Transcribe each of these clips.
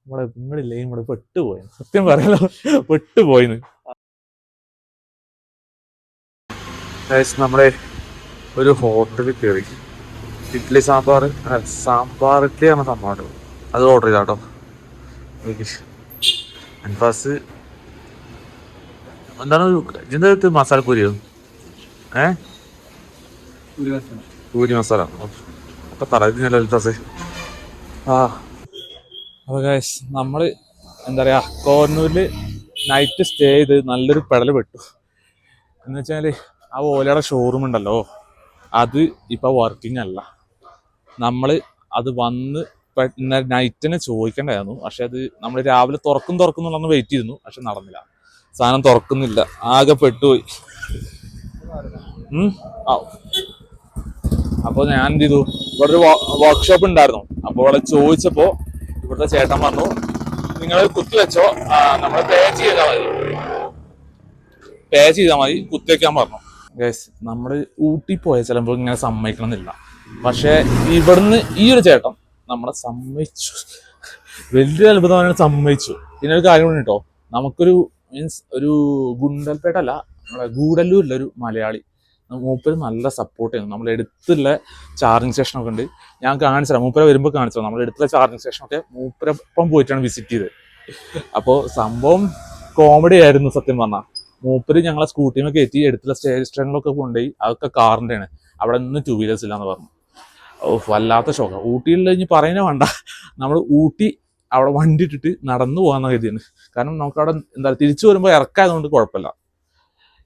നിങ്ങളില്ലേ ഇവിടെ പെട്ടുപോയി, സത്യം പറയാലോ, പെട്ടുപോയിന്ന്. നമ്മളെ ഒരു ഹോട്ടലിൽ കയറി ഇഡ്ഡലി സാമ്പാർ ഇഡ്ഡലിയാണ് സംഭവം. അത് ഓർഡർ ചെയ്താട്ടോ. അൻഫാസ് എന്താണ് ഇതിൻ്റെ മസാലപ്പൂരിയോ? പൂരി മസാല അപ്പൊ തലതിനല്ലോ ലലിതാസേ. അപ്പൊ ഗൈസ് നമ്മള് എന്താ പറയാ കോർണൂരില് നൈറ്റ് സ്റ്റേ ചെയ്ത് നല്ലൊരു പെടല് പെട്ടു. എന്ന് വെച്ചാല് ആ ഓലയുടെ ഷോറൂം ഉണ്ടല്ലോ, അത് ഇപ്പൊ വർക്കിംഗ് അല്ല. നമ്മള് അത് വന്ന് നൈറ്റിനെ ചോദിക്കണ്ടായിരുന്നു. പക്ഷെ അത് നമ്മൾ രാവിലെ തുറക്കുന്നുള്ളന്ന് വെയിറ്റ് ചെയ്തിരുന്നു, പക്ഷെ നടന്നില്ല. സാധനം തുറക്കുന്നില്ല, ആകെ പെട്ടുപോയി. അപ്പോൾ ഞാൻ എന്ത് ചെയ്തു, ഇവിടെ ഒരു വർക്ക്ഷോപ്പ് ഉണ്ടായിരുന്നു. അപ്പോൾ അവിടെ ചോദിച്ചപ്പോ ഇവിടുത്തെ ചേട്ടൻ പറഞ്ഞു, നിങ്ങൾ കുത്തി വെച്ചോ, നമ്മൾ പേ ചെയ്താൽ മതി, കുത്തിവെക്കാൻ പറഞ്ഞു. ഗൈസ് നമ്മള് ഊട്ടി പോയ ചിലപ്പോൾ ഇങ്ങനെ സമ്മതിക്കണമെന്നില്ല, പക്ഷെ ഇവിടുന്ന് ഈ ഒരു ചേട്ടൻ നമ്മളെ സമ്മതിച്ചു. വലിയ അത്ഭുതമാണ്, സമ്മതിച്ചു. പിന്നെ ഒരു കാര്യം കേട്ടോ, നമുക്കൊരു മീൻസ് ഒരു ഗുണ്ടൽപേട്ട അല്ല, നമ്മളെ ഗൂഡല്ലൂരിലൊരു മലയാളി മൂപ്പര് നല്ല സപ്പോർട്ട് ചെയ്യുന്നു. നമ്മൾ എടുത്തുള്ള ചാർജിങ് സ്റ്റേഷനൊക്കെ ഉണ്ട്, ഞാൻ കാണിച്ചു തരാം. മൂപ്പര വരുമ്പോൾ കാണിച്ചു തരാം. നമ്മൾ എടുത്തുള്ള ചാർജിങ് സ്റ്റേഷനൊക്കെ മൂപ്പരൊപ്പം പോയിട്ടാണ് വിസിറ്റ് ചെയ്തത്. അപ്പോൾ സംഭവം കോമഡി ആയിരുന്നു സത്യം പറഞ്ഞാൽ. മൂപ്പര് ഞങ്ങളെ സ്കൂട്ടിയിൽ കയറ്റി എടുത്തുള്ള സ്റ്റേഷനിലൊക്കെ കൊണ്ടുപോയി. അതൊക്കെ കാറിൻ്റെ ആണ്, അവിടെ നിന്ന് 2 വീലേഴ്സ് ഇല്ലാന്ന് പറഞ്ഞു. വല്ലാത്ത ഷോക്കാണ്. ഊട്ടിയിൽ ഇനി പറയുന്നേ വേണ്ട, നമ്മൾ ഊട്ടി അവിടെ വണ്ടി ഇട്ടിട്ട് നടന്നു പോകാന്ന കരുതിയാണ്. കാരണം നമുക്ക് അവിടെ എന്താ തിരിച്ചു വരുമ്പോൾ ഇറക്കായതുകൊണ്ട് കുഴപ്പമില്ല.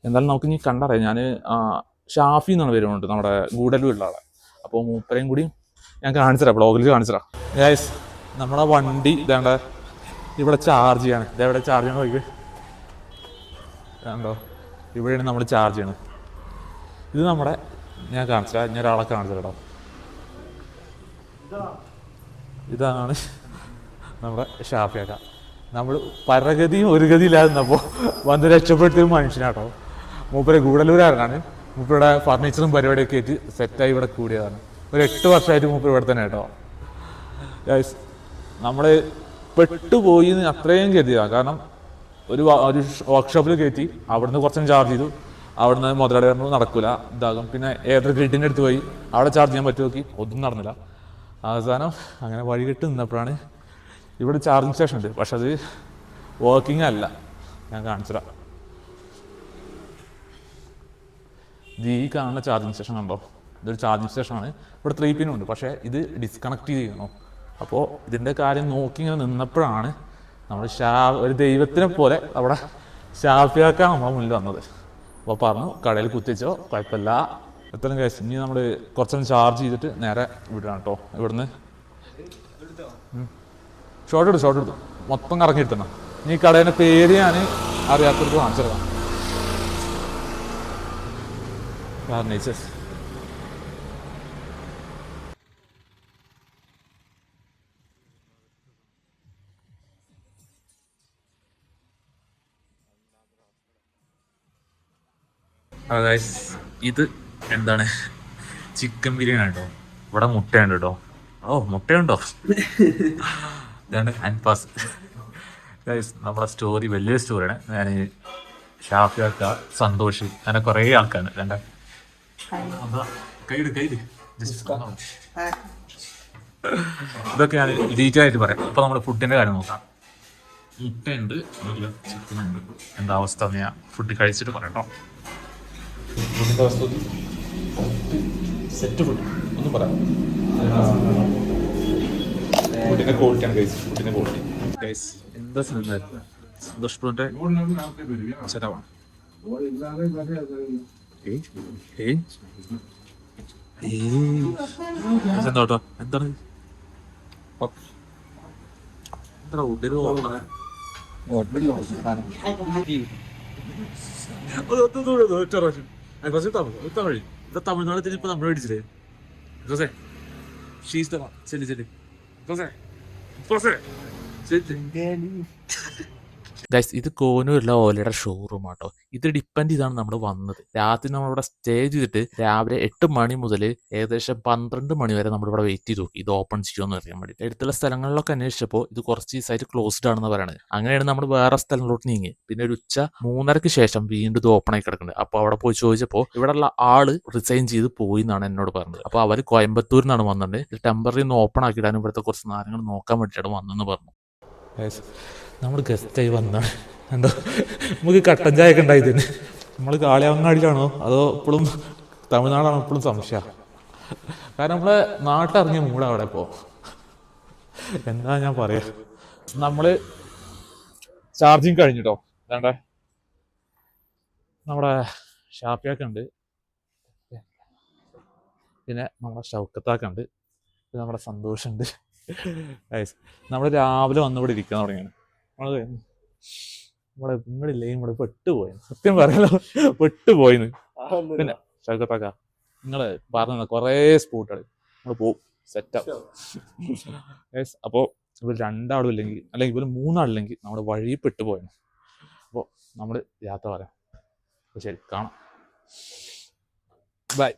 എന്തായാലും നമുക്ക് ഇനി കണ്ടറിയാം. ഞാൻ ഷാഫി എന്നാണ് വരുന്നുണ്ട്, നമ്മുടെ ഗൂഡല്ലൂരിലുള്ള ആളെ. അപ്പോൾ മൂപ്പരെയും കൂടി ഞാൻ കാണിച്ചുതരാം, ബ്ലോഗിൽ കാണിച്ചുതരാം. ഗൈസ് നമ്മുടെ വണ്ടി ഇതാണ്ട ഇവിടെ ചാർജ് ചെയ്യാണ്. ഇതെവിടെ ചാർജ് ചെയ്യണം നോക്കി കണ്ടോ, ഇവിടെയാണ് നമ്മൾ ചാർജ് ചെയ്യണത്. ഇത് നമ്മുടെ ഞാൻ കാണിച്ചുതരാം, ഞാൻ ഒരാളെ കാണിച്ചുതരാം. ഇതാണ് നമ്മുടെ ഷാഫിയാക്ക. നമ്മൾ പരഗതിയും ഒരു ഗതിയിലായിരുന്നപ്പോൾ വന്ന് രക്ഷപ്പെടുത്തിയ മനുഷ്യനാട്ടോ. മൂപ്പര് ഗൂഡല്ലൂരാരനാണ്. മൂപ്പരുടെ ഫർണിച്ചറും പരിപാടിയൊക്കെ ആയിട്ട് സെറ്റായി ഇവിടെ കൂടിയതാണ്. ഒരു 8 വർഷമായിട്ട് മൂപ്പര് ഇവിടെ തന്നെ കേട്ടോ. നമ്മൾ പെട്ടുപോയി അത്രയും കരുതിയതാണ്. കാരണം ഒരു വർക്ക്ഷോപ്പിൽ കയറ്റി, അവിടുന്ന് കുറച്ചും ചാർജ് ചെയ്തു. അവിടുന്ന് മുതലാളി പറഞ്ഞു നടക്കൂല, ഇതാകും. പിന്നെ ഏതൊരു ഗ്രിഡിൻ്റെ അടുത്ത് പോയി അവിടെ ചാർജ് ചെയ്യാൻ പറ്റുമോ നോക്കി, ഒന്നും നടന്നില്ല. അവസാനം അങ്ങനെ വഴികെട്ട് നിന്നപ്പോഴാണ് ഇവിടെ ചാർജിങ് സ്റ്റേഷൻ ഉണ്ട്, പക്ഷെ അത് വർക്കിംഗ് അല്ല. ഞാൻ കാണിച്ചുതരാം. ഇത് ഈ കാണുന്ന ചാർജിങ് സ്റ്റേഷൻ കണ്ടോ, ഇതൊരു ചാർജിങ് സ്റ്റേഷനാണ്. ഇവിടെ 3 പിന്നും ഉണ്ട്, പക്ഷേ ഇത് ഡിസ്കണക്ട് ചെയ്യണോ. അപ്പോൾ ഇതിൻ്റെ കാര്യം നോക്കി ഇങ്ങനെ നിന്നപ്പോഴാണ് നമ്മൾ ഒരു ദൈവത്തിനെ പോലെ അവിടെ ഷാഫിയാക്കാൻ നമ്മളെ മുന്നിൽ വന്നത്. അപ്പോൾ പറഞ്ഞു കടയിൽ കുത്തിച്ചോ, കുഴപ്പമില്ല, എത്രയും കഴിച്ചു. ഇനി നമ്മൾ കുറച്ചൊന്നും ചാർജ് ചെയ്തിട്ട് നേരെ വിടാണ് കേട്ടോ. ഇവിടുന്ന് ഷോർട്ട് എടുത്തു മൊത്തം കറങ്ങിയിട്ടെന്നാ. ഇനി കടേൻ്റെ പേര് ഞാൻ അറിയാത്തവർക്ക് കാണിച്ചതാണ്. ഫർണിച്ചേഴ്സ് ഇത് എന്താണ്, ചിക്കൻ ബിരിയാണി കേട്ടോ. ഇവിടെ മുട്ടയുണ്ട് കേട്ടോ. മുട്ടയുണ്ടോ? ഇതാണ് അൻഫാസ്. നമ്മുടെ സ്റ്റോറി വലിയ സ്റ്റോറിയാണ്. ഞാൻ ഷാഫിയാക്ക, സന്തോഷ്, അങ്ങനെ കുറേ ആൾക്കാരുണ്ട്. രണ്ട് ഇതൊക്കെ ഞാൻ ഡീറ്റെയിൽ ആയിട്ട് പറയാം. ഇപ്പൊ നമ്മൾ ഫുഡിന്റെ കാര്യം നോക്കാം. മുട്ടയുണ്ട്, ചിക്കനുണ്ട്. എന്താ അവസ്ഥ ഞാൻ ഫുഡ് കഴിച്ചിട്ട് പറയാം കേട്ടോ. ഫുഡിന്റെ അവസ്ഥ സെറ്റ് ഫുഡ് ഒന്നും പറയാം. ഫുഡിന്റെ ക്വാളിറ്റിയാണ് ഗൈസ്, ഫുഡിന്റെ ക്വാളിറ്റി ഗൈസ്. എന്താ സന്തോഷ് ബ്രോന്റെ സെറ്റവാണ്. എന്തോട്ടോ എന്താണ് തമിഴ്നാട്ടിൽ ഇപ്പൊ നമ്മൾ മേടിച്ചില്ലേ ഗൈസ് ഇത് കോനൂരിലെ ഓലയുടെ ഷോറൂം ആട്ടോ. ഇത് ഡിപ്പെൻഡ് ചെയ്താണ് നമ്മൾ വന്നത്. രാത്രി നമ്മളിവിടെ സ്റ്റേ ചെയ്തിട്ട് രാവിലെ 8 മണി മുതൽ ഏകദേശം 12 മണി വരെ നമ്മളിവിടെ വെയിറ്റ് ചെയ്തു ഇത് ഓപ്പൺ ചെയ്യുമെന്ന് അറിയാൻ വേണ്ടി. അടുത്തുള്ള സ്ഥലങ്ങളിലൊക്കെ അന്വേഷിച്ചപ്പോൾ ഇത് കുറച്ച് ദിവസമായിട്ട് ക്ലോസ്ഡ് ആണെന്ന് പറയുന്നത്. അങ്ങനെയാണ് നമ്മൾ വേറെ സ്ഥലങ്ങളിലോട്ട് നീങ്ങി. പിന്നെ ഒരു ഉച്ച 3:30-ക്ക് ശേഷം വീണ്ടും ഇത് ഓപ്പൺ ആയി കിടക്കുന്നുണ്ട്. അപ്പോൾ അവിടെ പോയി ചോദിച്ചപ്പോൾ ഇവിടെയുള്ള ആള് റിസൈൻ ചെയ്ത് പോയി എന്നാണ് എന്നോട് പറഞ്ഞത്. അപ്പോൾ അവർ കോയമ്പത്തൂരിൽ നിന്നാണ് വന്നത്. ഇത് ടെമ്പററി ഒന്ന് ഓപ്പൺ ആക്കിയിടാനും ഇവിടുത്തെ കുറച്ച് കാര്യങ്ങൾ നോക്കാൻ വേണ്ടിയിട്ടാണ് വന്നെന്ന് പറഞ്ഞു. നമ്മൾ ഗസ്റ്റായി വന്നാണ് കണ്ടോ. നമുക്ക് കട്ടൻ ചായ ഒക്കെ ഉണ്ടായിരുന്നു. നമ്മൾ കാളിയങ്ങാടിയിലാണോ അതോ ഇപ്പോഴും തമിഴ്നാടാണോ ഇപ്പോഴും സംശയം. കാരണം നമ്മളെ നാട്ടിറങ്ങിയ മൂടാ അവിടെ ഇപ്പോൾ. എന്താ ഞാൻ പറയാ, നമ്മള് ചാർജിങ് കഴിഞ്ഞിട്ടോ. വേണ്ട നമ്മുടെ ഷാപ്പിയൊക്കെ ഉണ്ട്, പിന്നെ നമ്മുടെ ഷൗക്കത്താക്കുണ്ട്, പിന്നെ നമ്മുടെ സന്തോഷമുണ്ട്. നമ്മൾ രാവിലെ വന്നിവിടെ ഇരിക്കാൻ തുടങ്ങിയാണ്. നമ്മള് നിങ്ങളില്ലേ നമ്മള് പെട്ടുപോയി, സത്യം പറയാലോ പെട്ടുപോയിന്ന്. പിന്നെ ഷൗക്കത്താക്ക നിങ്ങള് പറഞ്ഞ കുറേ സ്പോട്ടുകൾ നമ്മൾ പോവും, സെറ്റാവും. അപ്പോൾ ഇവർ 2 ആളും ഇല്ലെങ്കിൽ അല്ലെങ്കിൽ ഇവർ 3 ആളില്ലെങ്കിൽ നമ്മുടെ വഴി പെട്ടുപോയാണ്. അപ്പോൾ നമ്മൾ യാത്ര പറയാം. ശരി, കാണാം, ബൈ.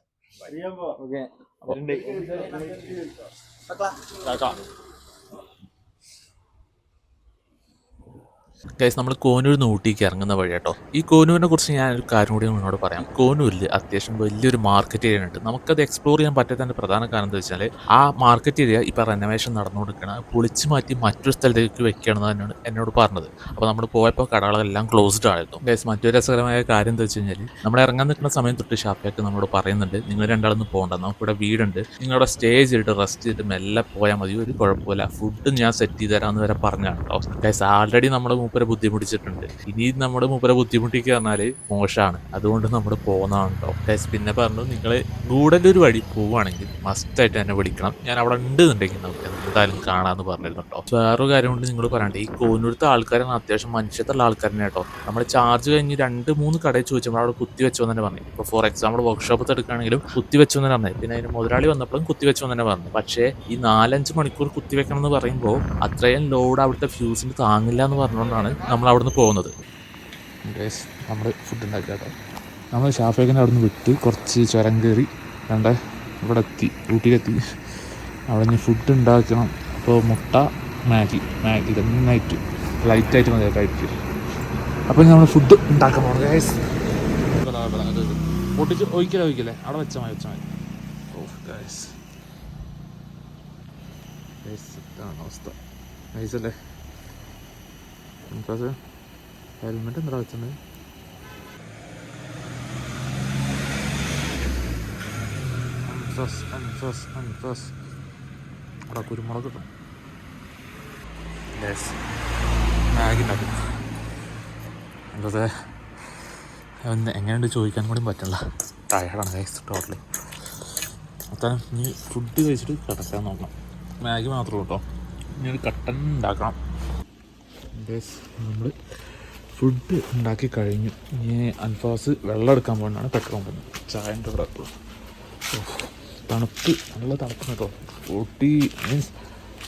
ഗൈസ് നമ്മൾ കോനൂരിൽ നിന്ന് ഊട്ടിക്ക് ഇറങ്ങുന്ന വഴി കേട്ടോ. ഈ കോനൂരിനെ കുറിച്ച് ഞാനൊരു കാര്യം കൂടി നിങ്ങളോട് പറയാം. കോനൂരിൽ അത്യാവശ്യം വലിയൊരു മാർക്കറ്റ് ഏരിയ ഉണ്ട്. നമുക്കത് എക്സ്പ്ലോർ ചെയ്യാൻ പറ്റാത്തതിൻ്റെ പ്രധാന കാരണം എന്താ വെച്ചാൽ ആ മാർക്കറ്റ് ഏരിയ ഇപ്പോൾ റെനോവേഷൻ നടന്നുകൊടുക്കണം, പൊളിച്ച് മാറ്റി മറ്റൊരു സ്ഥലത്തേക്ക് വെക്കുകയാണെന്ന് തന്നെയാണ് എന്നോട് പറഞ്ഞത്. അപ്പോൾ നമ്മൾ പോയപ്പോൾ കടകളെല്ലാം ക്ലോസ്ഡ് ആയിരുന്നു. ഗൈസ് മറ്റൊരു രസകരമായ കാര്യം എന്താ വെച്ച് കഴിഞ്ഞാൽ നമ്മൾ ഇറങ്ങാൻ നിൽക്കുന്ന സമയം തൊട്ട് ഷാപ്പിയൊക്കെ നമ്മളോട് പറയുന്നുണ്ട്, നിങ്ങൾ 2 ആളൊന്നും പോകണ്ട, നമുക്കിവിടെ വീടുണ്ട്, നിങ്ങളുടെ സ്റ്റേ ചെയ്തിട്ട് റെസ്റ്റ് ചെയ്തിട്ട് മെല്ലെ പോയാൽ മതി, ഒരു കുഴപ്പമില്ല, ഫുഡ് ഞാൻ സെറ്റ് ചെയ്ത് തരാമെന്ന് വരെ പറഞ്ഞാണ് കേട്ടോ. ഗൈസ് ആൾറെഡി നമ്മുടെ മൂപ്പരെ ബുദ്ധിമുട്ടിച്ചിട്ടുണ്ട്. ഇനി നമ്മുടെ മൂപ്പരെ ബുദ്ധിമുട്ടിക്കുക പറഞ്ഞാല് മോശമാണ്, അതുകൊണ്ട് നമ്മൾ പോകുന്നതാണ് കേട്ടോ. ഗൈസ് പിന്നെ പറഞ്ഞു, നിങ്ങൾ ഗൂഡല്ലൂർ വഴി പോവുകയാണെങ്കിൽ മസ്റ്റായിട്ട് എന്നെ വിളിക്കണം, ഞാൻ അവിടെ ഉണ്ടെന്നുണ്ടെങ്കിൽ നമുക്ക് എന്തായാലും കാണാമെന്ന് പറഞ്ഞിരുന്നു കേട്ടോ. വേറൊരു കാര്യം കൊണ്ട് നിങ്ങൾ പറയണ്ടേ, ഈ കോനൂരത്തെ ആൾക്കാരാണ് അത്യാവശ്യം മനുഷ്യത്തുള്ള ആൾക്കാരനെ കേട്ടോ. നമ്മൾ ചാർജ് കഴിഞ്ഞ് 2-3 കടയിൽ ചോദിച്ചപ്പോൾ അവിടെ കുത്തി വെച്ചോ തന്നെ പറഞ്ഞു. ഇപ്പോൾ ഫോർ എക്സാമ്പിൾ വർക്ക്ഷോപ്പത്ത് എടുക്കുകയാണെങ്കിലും കുത്തി വെച്ചോ തന്നെ പറഞ്ഞത്. പിന്നെ അതിന് മുതലാളി വന്നപ്പോഴും കുത്തി വെച്ചോ തന്നെ പറഞ്ഞു. പക്ഷേ ഈ 4-5 മണിക്കൂർ കുത്തി വെക്കണം എന്ന് പറയുമ്പോൾ അത്രയും ലോഡ് അവിടുത്തെ ഫ്യൂസിന് താങ്ങില്ല എന്ന് പറഞ്ഞുകൊണ്ടാണ് നമ്മൾ അവിടുന്ന് പോകുന്നത്. നമ്മൾ ഫുഡ് ഉണ്ടാക്കി കേട്ടോ. നമ്മൾ ഷാഫേക്കിനെ അവിടെ നിന്ന് വിട്ട് കുറച്ച് ചുരം കയറി കണ്ട ഇവിടെ എത്തി, ഊട്ടിയിലെത്തി. അവിടെ നിന്ന് ഫുഡ് ഉണ്ടാക്കണം. അപ്പോൾ മുട്ട, മാഗി നന്നായിട്ട് ലൈറ്റായിട്ട് മതി കഴിക്കുക. അപ്പോൾ നമ്മൾ ഫുഡ് ഉണ്ടാക്കാൻ പോകുന്നത് ഗൈസ്. പൊട്ടിച്ച് ഒഴിക്കലേ അവിടെ വെച്ചാൽ മതി. ഗൈസ് ഇതാണ് അവസ്ഥ. നൈസല്ലേ? ഹെൽമെറ്റ് എന്താ വെച്ചത്? അവിടെ കുരുമുളക് കിട്ടും. മാഗി ഉണ്ടാക്കും. എന്താ എങ്ങനെയുണ്ട് ചോദിക്കാൻ കൂടി പറ്റില്ല, ടയർഡാണ് ഗൈസ് ടോട്ടലി. അത്തരം ഇനി ഫുഡ് കഴിച്ചിട്ട് കിടക്കാൻ നോക്കണം. മാഗി മാത്രമേ കേട്ടോ, ഇനി ഒരു കട്ടൻ ഉണ്ടാക്കണം. നമ്മൾ ഫുഡ് ഉണ്ടാക്കി കഴിഞ്ഞു. ഇനി അൻഫാസ് വെള്ളം എടുക്കാൻ പോകുന്നതാണ് പെട്രോൾ പോകുന്നത്. ചായൻ്റെ ഇവിടെ തണുപ്പ്, നല്ല തണുപ്പ് കേട്ടോ. ഊട്ടി മീൻസ്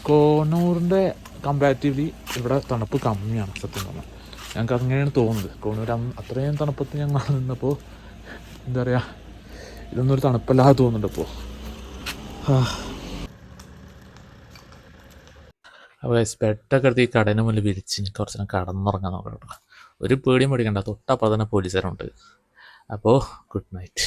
കോനൂറിൻ്റെ കമ്പാരിറ്റീവ്ലി ഇവിടെ തണുപ്പ് കമ്മിയാണ് സത്യം പറഞ്ഞാൽ. ഞങ്ങൾക്ക് അങ്ങനെയാണ് തോന്നുന്നത്. കോനൂർ അത്രയും തണുപ്പത്ത് ഞങ്ങൾ നിന്നപ്പോൾ എന്താ പറയുക, ഇതൊന്നും ഒരു തണുപ്പല്ലാതെ തോന്നുന്നുണ്ട് ഇപ്പോൾ. അപ്പോൾ ബെഡൊക്കെ എടുത്ത് ഈ കടേൻ്റെ മുന്നിൽ വിരിച്ച് കുറച്ച് നേരം കടന്നുറങ്ങാൻ നോക്കണം കേട്ടോ. ഒരു പേടിയും പേടിക്കണ്ട, തൊട്ടപ്പുറം തന്നെ പോലീസുകാരുണ്ട്. അപ്പോൾ ഗുഡ് നൈറ്റ്.